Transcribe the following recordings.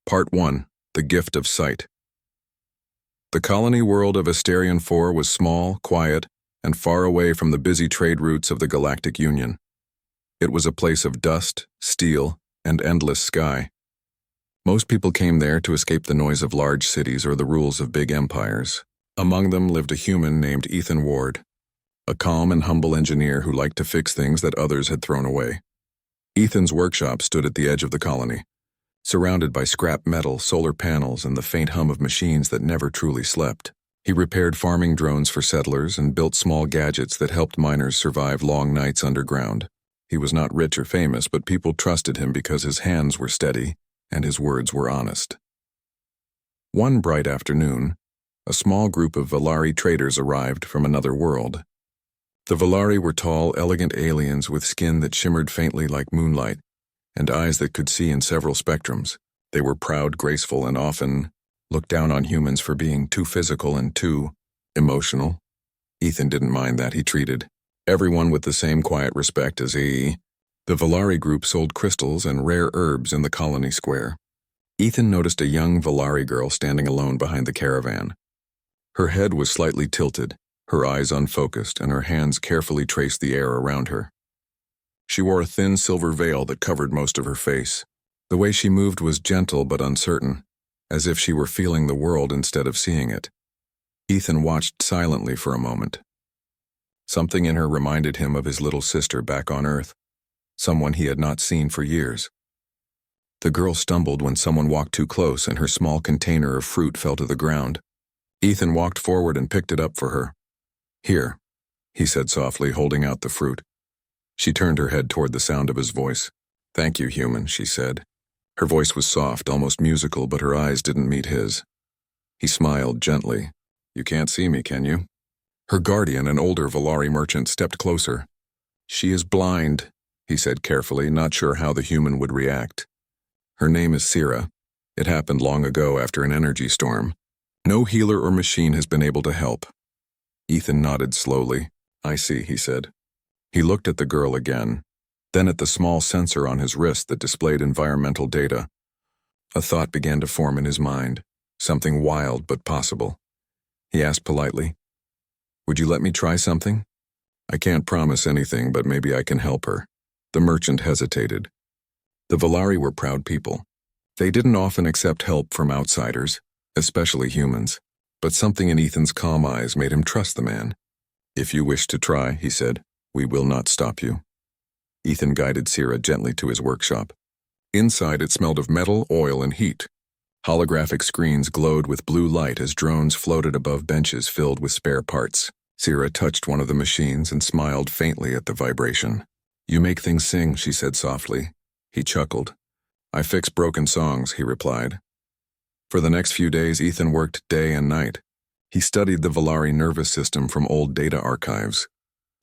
Part 1. The Gift of Sight. The colony world of Asterion 4 was small, quiet, and far away from the busy trade routes of the Galactic Union. It was a place of dust, steel, and endless sky. Most people came there to escape the noise of large cities or the rules of big empires. Among them lived a human named Ethan Ward, a calm and humble engineer who liked to fix things that others had thrown away. Ethan's workshop stood at the edge of the colony, surrounded by scrap metal, solar panels, and the faint hum of machines that never truly slept. He repaired farming drones for settlers and built small gadgets that helped miners survive long nights underground. He was not rich or famous, but people trusted him because his hands were steady and his words were honest. One bright afternoon, a small group of Valari traders arrived from another world. The Valari were tall, elegant aliens with skin that shimmered faintly like moonlight and eyes that could see in several spectrums. They were proud, graceful, and often looked down on humans for being too physical and too emotional. Ethan didn't mind that. He treated everyone with the same quiet respect as he. The Valari group sold crystals and rare herbs in the colony square. Ethan noticed a young Valari girl standing alone behind the caravan. Her head was slightly tilted, her eyes unfocused, and her hands carefully traced the air around her. She wore a thin silver veil that covered most of her face. The way she moved was gentle but uncertain, as if she were feeling the world instead of seeing it. Ethan watched silently for a moment. Something in her reminded him of his little sister back on Earth, someone he had not seen for years. The girl stumbled when someone walked too close and her small container of fruit fell to the ground. Ethan walked forward and picked it up for her. "Here," he said softly, holding out the fruit. She turned her head toward the sound of his voice. "Thank you, human," she said. Her voice was soft, almost musical, but her eyes didn't meet his. He smiled gently. "You can't see me, can you?" Her guardian, an older Valari merchant, stepped closer. "She is blind," he said carefully, not sure how the human would react. "Her name is Sira. It happened long ago after an energy storm. No healer or machine has been able to help." Ethan nodded slowly. "I see," he said. He looked at the girl again, then at the small sensor on his wrist that displayed environmental data. A thought began to form in his mind, something wild but possible. He asked politely, "Would you let me try something? I can't promise anything, but maybe I can help her." The merchant hesitated. The Valari were proud people. They didn't often accept help from outsiders, especially humans, but something in Ethan's calm eyes made him trust the man. "If you wish to try," he said, "we will not stop you." Ethan guided Sira gently to his workshop. Inside it smelled of metal, oil, and heat. Holographic screens glowed with blue light as drones floated above benches filled with spare parts. Sira touched one of the machines and smiled faintly at the vibration. "You make things sing," she said softly. He chuckled. "I fix broken songs," he replied. For the next few days, Ethan worked day and night. He studied the Valari nervous system from old data archives,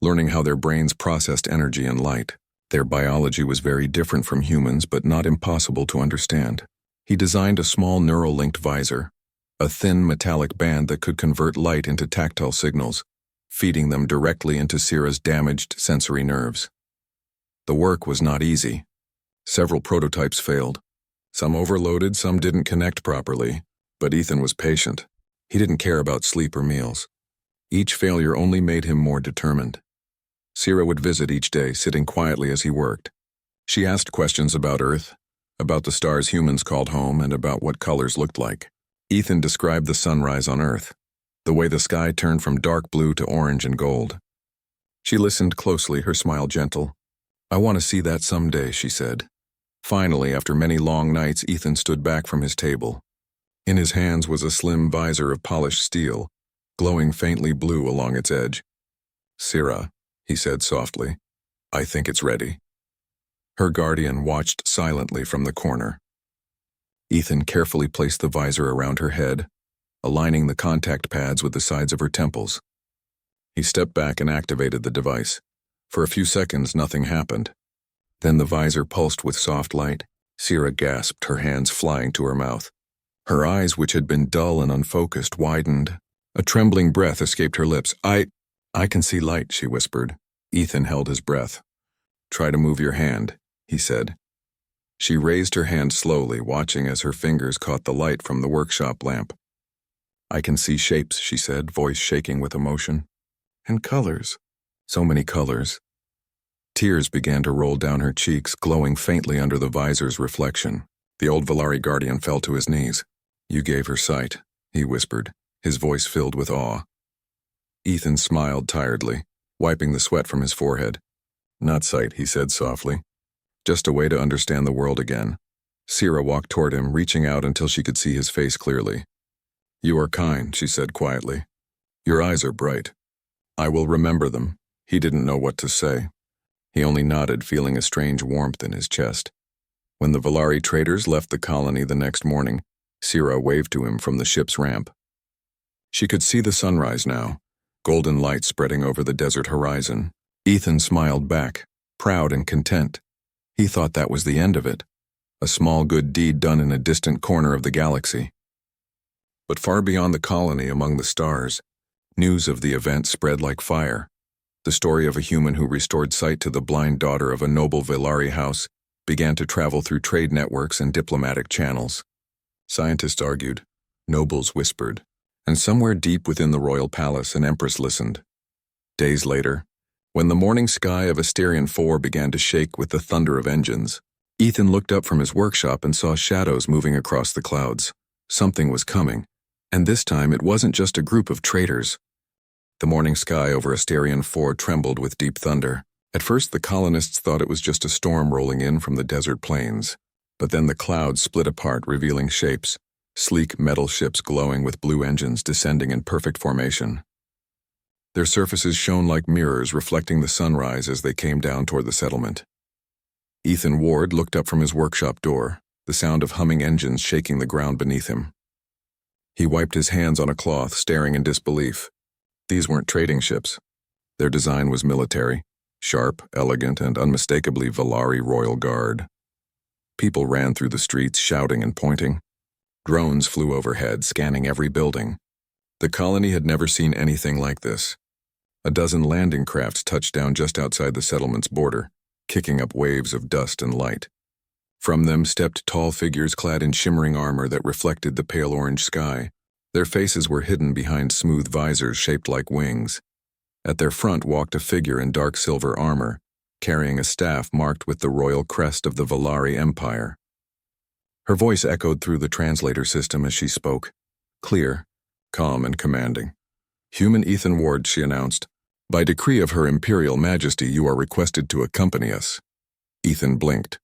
learning how their brains processed energy and light. Their biology was very different from humans, but not impossible to understand. He designed a small neural-linked visor, a thin metallic band that could convert light into tactile signals, feeding them directly into Sira's damaged sensory nerves. The work was not easy. Several prototypes failed. Some overloaded, some didn't connect properly, but Ethan was patient. He didn't care about sleep or meals. Each failure only made him more determined. Sira would visit each day, sitting quietly as he worked. She asked questions about Earth, about the stars humans called home, and about what colors looked like. Ethan described the sunrise on Earth, the way the sky turned from dark blue to orange and gold. She listened closely, her smile gentle. "I want to see that someday," she said. Finally, after many long nights, Ethan stood back from his table. In his hands was a slim visor of polished steel, glowing faintly blue along its edge. "Sira," he said softly, "I think it's ready." Her guardian watched silently from the corner. Ethan carefully placed the visor around her head, aligning the contact pads with the sides of her temples. He stepped back and activated the device. For a few seconds, nothing happened. Then the visor pulsed with soft light. Sira gasped, her hands flying to her mouth. Her eyes, which had been dull and unfocused, widened. A trembling breath escaped her lips. I can see light," she whispered. Ethan held his breath. "Try to move your hand," he said. She raised her hand slowly, watching as her fingers caught the light from the workshop lamp. "I can see shapes," she said, voice shaking with emotion. "And colors. So many colors." Tears began to roll down her cheeks, glowing faintly under the visor's reflection. The old Valari guardian fell to his knees. "You gave her sight," he whispered, his voice filled with awe. Ethan smiled tiredly, wiping the sweat from his forehead. "Not sight," he said softly. "Just a way to understand the world again." Sira walked toward him, reaching out until she could see his face clearly. "You are kind," she said quietly. "Your eyes are bright. I will remember them." He didn't know what to say. He only nodded, feeling a strange warmth in his chest. When the Valari traders left the colony the next morning, Sira waved to him from the ship's ramp. She could see the sunrise now, golden light spreading over the desert horizon. Ethan smiled back, proud and content. He thought that was the end of it, a small good deed done in a distant corner of the galaxy. But far beyond the colony, among the stars, news of the event spread like fire. The story of a human who restored sight to the blind daughter of a noble Valari house began to travel through trade networks and diplomatic channels. Scientists argued, nobles whispered, and somewhere deep within the royal palace an empress listened. Days later, when the morning sky of Asterion 4 began to shake with the thunder of engines, Ethan looked up from his workshop and saw shadows moving across the clouds. Something was coming, and this time it wasn't just a group of traders. The morning sky over Asterion 4 trembled with deep thunder. At first the colonists thought it was just a storm rolling in from the desert plains, but then the clouds split apart, revealing shapes, sleek metal ships glowing with blue engines descending in perfect formation. Their surfaces shone like mirrors, reflecting the sunrise as they came down toward the settlement. Ethan Ward looked up from his workshop door, the sound of humming engines shaking the ground beneath him. He wiped his hands on a cloth, staring in disbelief. These weren't trading ships. Their design was military, sharp, elegant, and unmistakably Valari Royal Guard. People ran through the streets, shouting and pointing. Drones flew overhead, scanning every building. The colony had never seen anything like this. A dozen landing crafts touched down just outside the settlement's border, kicking up waves of dust and light. From them stepped tall figures clad in shimmering armor that reflected the pale orange sky. Their faces were hidden behind smooth visors shaped like wings. At their front walked a figure in dark silver armor, carrying a staff marked with the royal crest of the Valari Empire. Her voice echoed through the translator system as she spoke, clear, calm, and commanding. "Human Ethan Ward," she announced. "By decree of Her Imperial Majesty, you are requested to accompany us." Ethan blinked.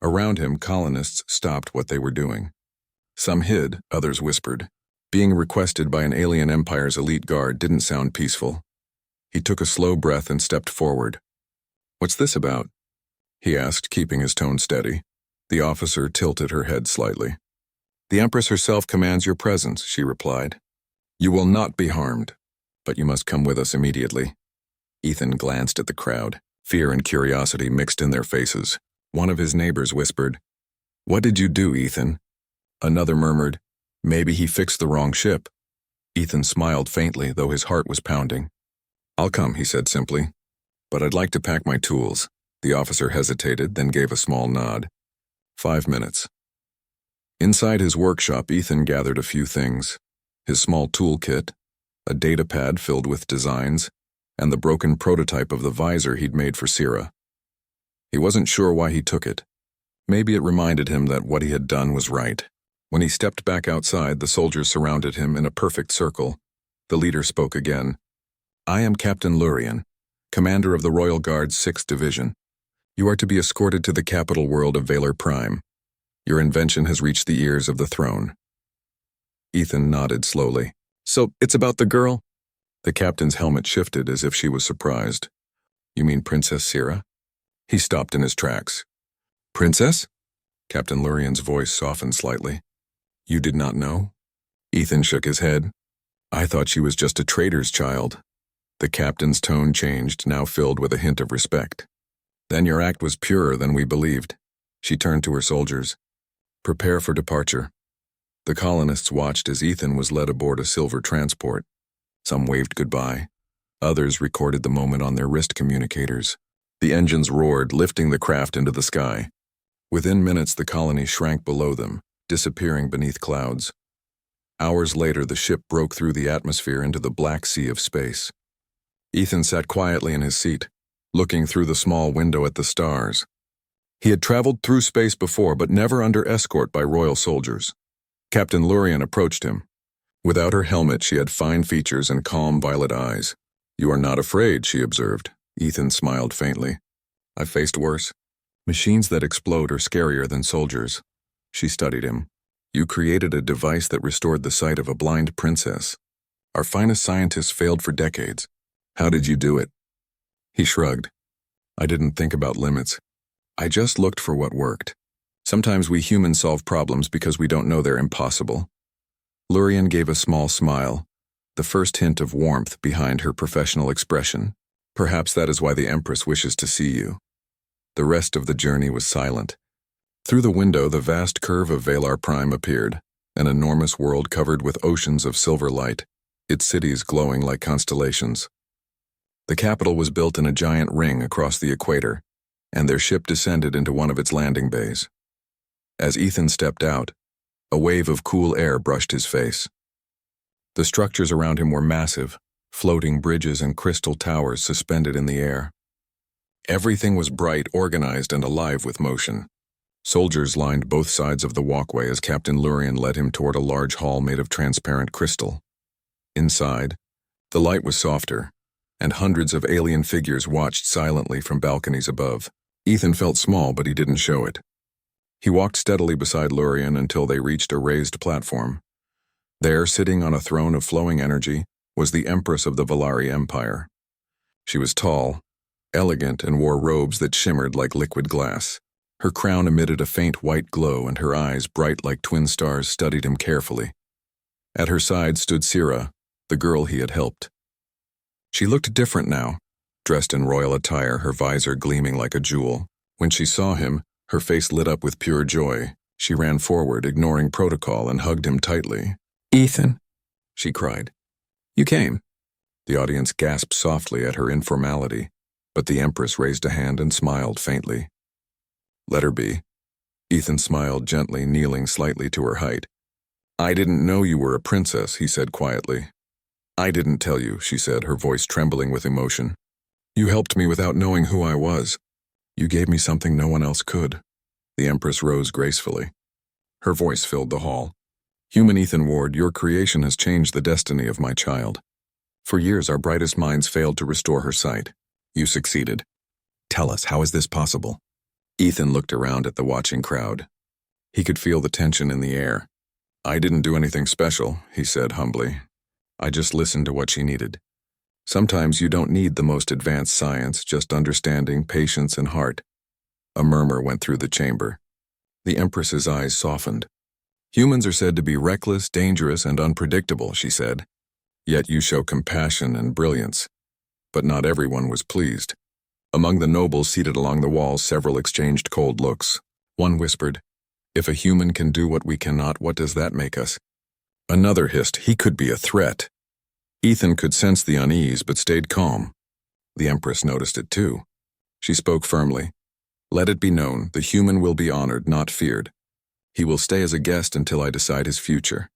Around him, colonists stopped what they were doing. Some hid, others whispered. Being requested by an alien empire's elite guard didn't sound peaceful. He took a slow breath and stepped forward. "What's this about?" he asked, keeping his tone steady. The officer tilted her head slightly. "The Empress herself commands your presence," she replied. "You will not be harmed, but you must come with us immediately." Ethan glanced at the crowd. Fear and curiosity mixed in their faces. One of his neighbors whispered, "What did you do, Ethan?" Another murmured, "Maybe he fixed the wrong ship." Ethan smiled faintly, though his heart was pounding. "I'll come," he said simply, "but I'd like to pack my tools." The officer hesitated, then gave a small nod. 5 minutes. Inside his workshop, Ethan gathered a few things. His small toolkit, a data pad filled with designs, and the broken prototype of the visor he'd made for Sira. He wasn't sure why he took it. Maybe it reminded him that what he had done was right. When he stepped back outside, the soldiers surrounded him in a perfect circle. The leader spoke again. "I am Captain Lurian, commander of the Royal Guard's 6th Division. You are to be escorted to the capital world of Valor Prime. Your invention has reached the ears of the throne." Ethan nodded slowly. "So, it's about the girl?" The captain's helmet shifted as if she was surprised. "You mean Princess Sira?" He stopped in his tracks. "Princess?" Captain Lurian's voice softened slightly. "You did not know?" Ethan shook his head. "I thought she was just a trader's child." The captain's tone changed, now filled with a hint of respect. "Then your act was purer than we believed." She turned to her soldiers. "Prepare for departure." The colonists watched as Ethan was led aboard a silver transport. Some waved goodbye. Others recorded the moment on their wrist communicators. The engines roared, lifting the craft into the sky. Within minutes, the colony shrank below them, disappearing beneath clouds. Hours later, the ship broke through the atmosphere into the black sea of space. Ethan sat quietly in his seat, looking through the small window at the stars. He had traveled through space before, but never under escort by royal soldiers. Captain Lurian approached him. Without her helmet, she had fine features and calm violet eyes. "You are not afraid," she observed. Ethan smiled faintly. "I've faced worse. Machines that explode are scarier than soldiers." She studied him. "You created a device that restored the sight of a blind princess. Our finest scientists failed for decades. How did you do it?" He shrugged. "I didn't think about limits. I just looked for what worked. Sometimes we humans solve problems because we don't know they're impossible." Lurian gave a small smile, the first hint of warmth behind her professional expression. "Perhaps that is why the Empress wishes to see you." The rest of the journey was silent. Through the window, the vast curve of Valar Prime appeared, an enormous world covered with oceans of silver light, its cities glowing like constellations. The capital was built in a giant ring across the equator, and their ship descended into one of its landing bays. As Ethan stepped out, a wave of cool air brushed his face. The structures around him were massive, floating bridges and crystal towers suspended in the air. Everything was bright, organized, and alive with motion. Soldiers lined both sides of the walkway as Captain Lurian led him toward a large hall made of transparent crystal. Inside, the light was softer, and hundreds of alien figures watched silently from balconies above. Ethan felt small, but he didn't show it. He walked steadily beside Lurian until they reached a raised platform. There, sitting on a throne of flowing energy, was the Empress of the Valari Empire. She was tall, elegant, and wore robes that shimmered like liquid glass. Her crown emitted a faint white glow, and her eyes, bright like twin stars, studied him carefully. At her side stood Sira, the girl he had helped. She looked different now, dressed in royal attire, her visor gleaming like a jewel. When she saw him, her face lit up with pure joy. She ran forward, ignoring protocol, and hugged him tightly. "Ethan," she cried. "You came." The audience gasped softly at her informality, but the Empress raised a hand and smiled faintly. "Let her be." Ethan smiled gently, kneeling slightly to her height. "I didn't know you were a princess," he said quietly. "I didn't tell you," she said, her voice trembling with emotion. "You helped me without knowing who I was. You gave me something no one else could." The Empress rose gracefully. Her voice filled the hall. "Human Ethan Ward, your creation has changed the destiny of my child. For years, our brightest minds failed to restore her sight. You succeeded. Tell us, how is this possible?" Ethan looked around at the watching crowd. He could feel the tension in the air. "I didn't do anything special," he said humbly. "I just listened to what she needed. Sometimes you don't need the most advanced science, just understanding, patience, and heart." A murmur went through the chamber. The Empress's eyes softened. "Humans are said to be reckless, dangerous, and unpredictable," she said. "Yet you show compassion and brilliance." But not everyone was pleased. Among the nobles seated along the walls, several exchanged cold looks. One whispered, "If a human can do what we cannot, what does that make us?" Another hissed, "He could be a threat." Ethan could sense the unease, but stayed calm. The Empress noticed it too. She spoke firmly. "Let it be known, the human will be honored, not feared. He will stay as a guest until I decide his future."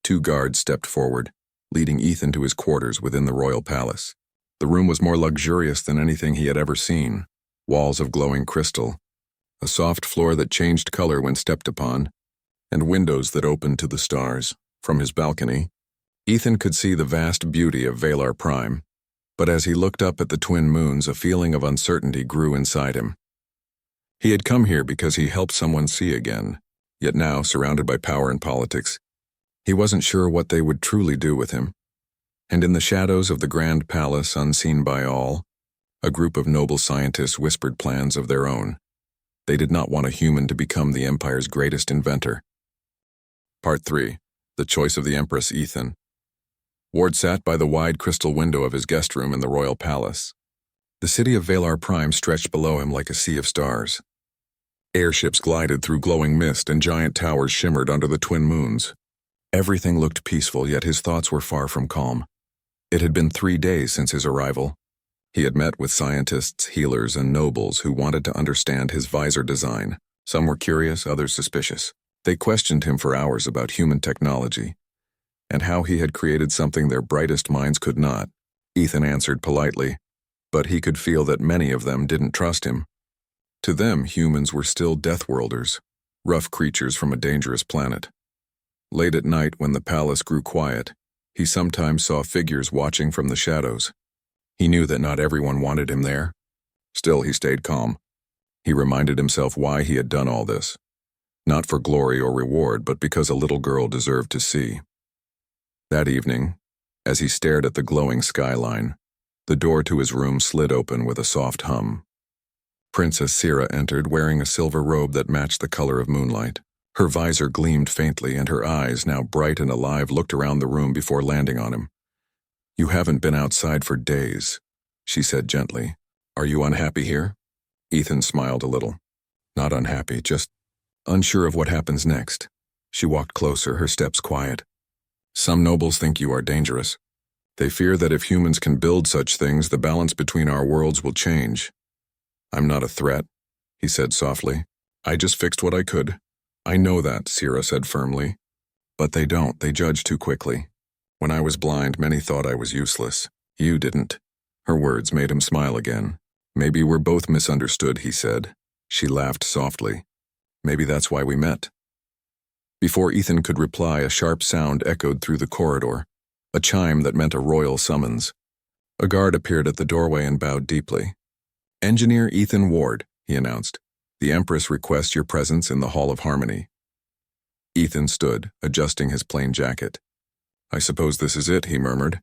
Two guards stepped forward, leading Ethan to his quarters within the royal palace. The room was more luxurious than anything he had ever seen. Walls of glowing crystal, a soft floor that changed color when stepped upon, and windows that opened to the stars. From his balcony, Ethan could see the vast beauty of Valar Prime, but as he looked up at the twin moons, a feeling of uncertainty grew inside him. He had come here because he helped someone see again, yet now, surrounded by power and politics, he wasn't sure what they would truly do with him. And in the shadows of the grand palace, unseen by all, a group of noble scientists whispered plans of their own. They did not want a human to become the Empire's greatest inventor. Part 3. The Choice of the Empress Ethan. Ward sat by the wide crystal window of his guest room in the royal palace. The city of Valar Prime stretched below him like a sea of stars. Airships glided through glowing mist, and giant towers shimmered under the twin moons. Everything looked peaceful, yet his thoughts were far from calm. It had been 3 days since his arrival. He had met with scientists, healers, and nobles who wanted to understand his visor design. Some were curious, others suspicious. They questioned him for hours about human technology and how he had created something their brightest minds could not. Ethan answered politely, but he could feel that many of them didn't trust him. To them, humans were still death-worlders, rough creatures from a dangerous planet. Late at night, when the palace grew quiet, he sometimes saw figures watching from the shadows. He knew that not everyone wanted him there. Still, he stayed calm. He reminded himself why he had done all this. Not for glory or reward, but because a little girl deserved to see. That evening, as he stared at the glowing skyline, the door to his room slid open with a soft hum. Princess Sira entered, wearing a silver robe that matched the color of moonlight. Her visor gleamed faintly, and her eyes, now bright and alive, looked around the room before landing on him. "You haven't been outside for days," she said gently. "Are you unhappy here?" Ethan smiled a little. "Not unhappy, just unsure of what happens next." She walked closer, her steps quiet. "Some nobles think you are dangerous. They fear that if humans can build such things, the balance between our worlds will change." "I'm not a threat," he said softly. "I just fixed what I could." "I know that," Sira said firmly. "But they don't. They judge too quickly. When I was blind, many thought I was useless. You didn't." Her words made him smile again. "Maybe we're both misunderstood," he said. She laughed softly. "Maybe that's why we met." Before Ethan could reply, a sharp sound echoed through the corridor, a chime that meant a royal summons. A guard appeared at the doorway and bowed deeply. "Engineer Ethan Ward," he announced. "The Empress requests your presence in the Hall of Harmony." Ethan stood, adjusting his plain jacket. "I suppose this is it," he murmured.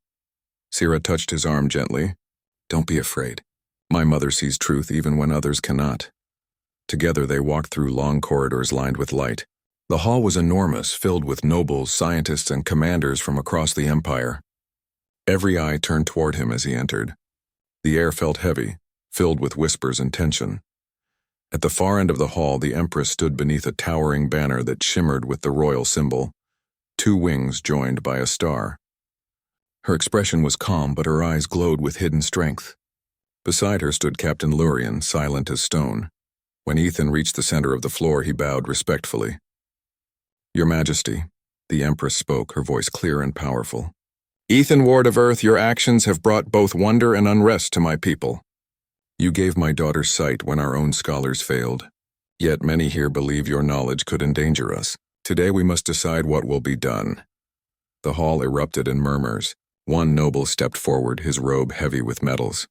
Sira touched his arm gently. "Don't be afraid. My mother sees truth even when others cannot." Together they walked through long corridors lined with light. The hall was enormous, filled with nobles, scientists, and commanders from across the Empire. Every eye turned toward him as he entered. The air felt heavy, filled with whispers and tension. At the far end of the hall, the Empress stood beneath a towering banner that shimmered with the royal symbol, two wings joined by a star. Her expression was calm, but her eyes glowed with hidden strength. Beside her stood Captain Lurian, silent as stone. When Ethan reached the center of the floor, he bowed respectfully. "Your Majesty," the Empress spoke, her voice clear and powerful. "Ethan Ward of Earth, your actions have brought both wonder and unrest to my people. You gave my daughter sight when our own scholars failed. Yet many here believe your knowledge could endanger us. Today we must decide what will be done." The hall erupted in murmurs. One noble stepped forward, his robe heavy with metals.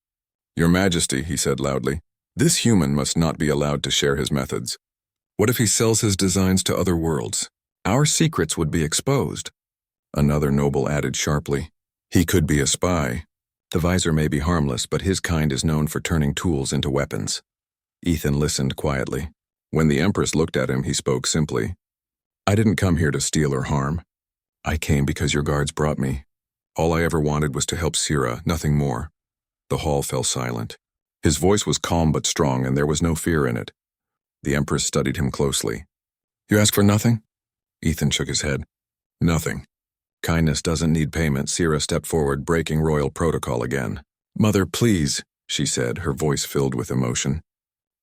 "Your Majesty," he said loudly, "this human must not be allowed to share his methods. What if he sells his designs to other worlds? Our secrets would be exposed." Another noble added sharply, "He could be a spy. The Visor may be harmless, but his kind is known for turning tools into weapons." Ethan listened quietly. When the Empress looked at him, he spoke simply. "I didn't come here to steal or harm. I came because your guards brought me. All I ever wanted was to help Sira, nothing more." The hall fell silent. His voice was calm but strong, and there was no fear in it. The Empress studied him closely. "You ask for nothing?" Ethan shook his head. "Nothing. Kindness doesn't need payment." Sira stepped forward, breaking royal protocol again. "Mother, please," she said, her voice filled with emotion.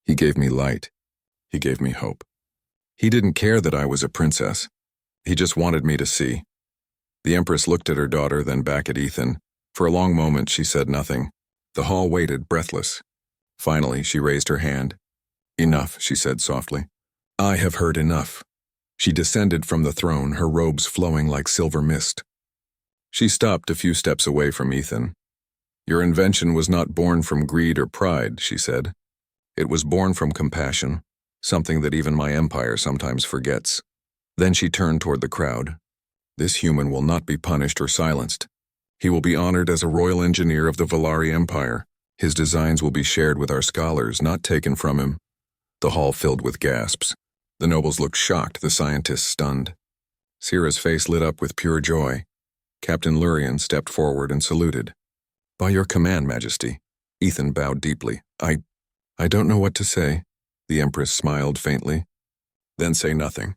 "He gave me light. He gave me hope. He didn't care that I was a princess. He just wanted me to see." The Empress looked at her daughter, then back at Ethan. For a long moment, she said nothing. The hall waited, breathless. Finally, she raised her hand. "Enough," she said softly. "I have heard enough." She descended from the throne, her robes flowing like silver mist. She stopped a few steps away from Ethan. "Your invention was not born from greed or pride," she said. "It was born from compassion, something that even my empire sometimes forgets." Then she turned toward the crowd. "This human will not be punished or silenced. He will be honored as a royal engineer of the Valari Empire. His designs will be shared with our scholars, not taken from him." The hall filled with gasps. The nobles looked shocked, the scientists stunned. Sira's face lit up with pure joy. Captain Lurian stepped forward and saluted. "By your command, Majesty." Ethan bowed deeply. I don't know what to say." The Empress smiled faintly. "Then say nothing.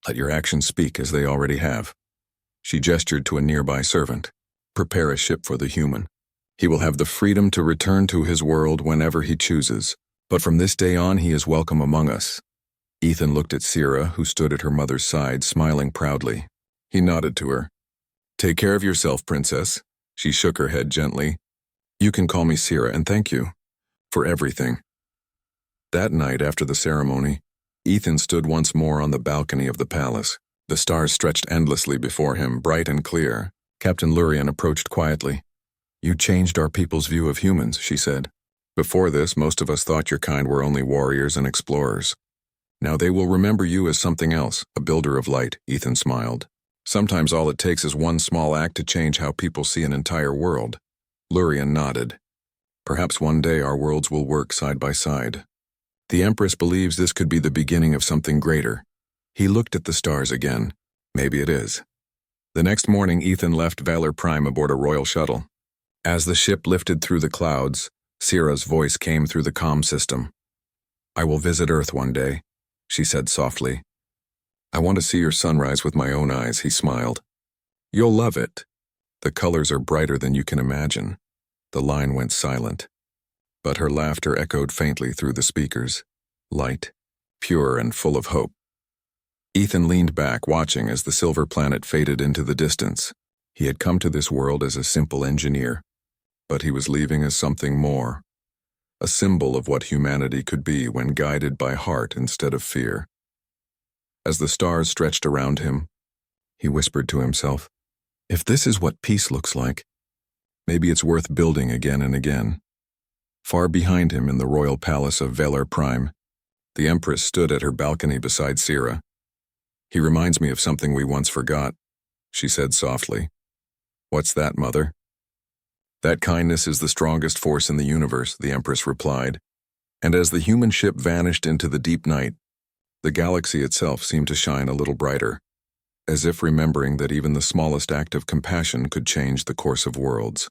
Let your actions speak as they already have." She gestured to a nearby servant. "Prepare a ship for the human. He will have the freedom to return to his world whenever he chooses, but from this day on he is welcome among us." Ethan looked at Sira, who stood at her mother's side, smiling proudly. He nodded to her. "Take care of yourself, Princess." She shook her head gently. "You can call me Sira, and thank you for everything." That night after the ceremony, Ethan stood once more on the balcony of the palace. The stars stretched endlessly before him, bright and clear. Captain Lurian approached quietly. "You changed our people's view of humans," she said. "Before this, most of us thought your kind were only warriors and explorers. Now they will remember you as something else, a builder of light," Ethan smiled. "Sometimes all it takes is one small act to change how people see an entire world." Lurian nodded. "Perhaps one day our worlds will work side by side. The Empress believes this could be the beginning of something greater." He looked at the stars again. "Maybe it is." The next morning, Ethan left Valor Prime aboard a royal shuttle. As the ship lifted through the clouds, Sira's voice came through the comm system. "I will visit Earth one day," she said softly. "I want to see your sunrise with my own eyes," he smiled. "You'll love it. The colors are brighter than you can imagine." The line went silent, but her laughter echoed faintly through the speakers, light, pure, and full of hope. Ethan leaned back, watching as the silver planet faded into the distance. He had come to this world as a simple engineer, but he was leaving as something more, a symbol of what humanity could be when guided by heart instead of fear. As the stars stretched around him, he whispered to himself, "If this is what peace looks like, maybe it's worth building again and again." Far behind him in the royal palace of Valor Prime, the Empress stood at her balcony beside Sira. "He reminds me of something we once forgot," she said softly. "What's that, Mother?" "That kindness is the strongest force in the universe," the Empress replied. And as the human ship vanished into the deep night, the galaxy itself seemed to shine a little brighter, as if remembering that even the smallest act of compassion could change the course of worlds.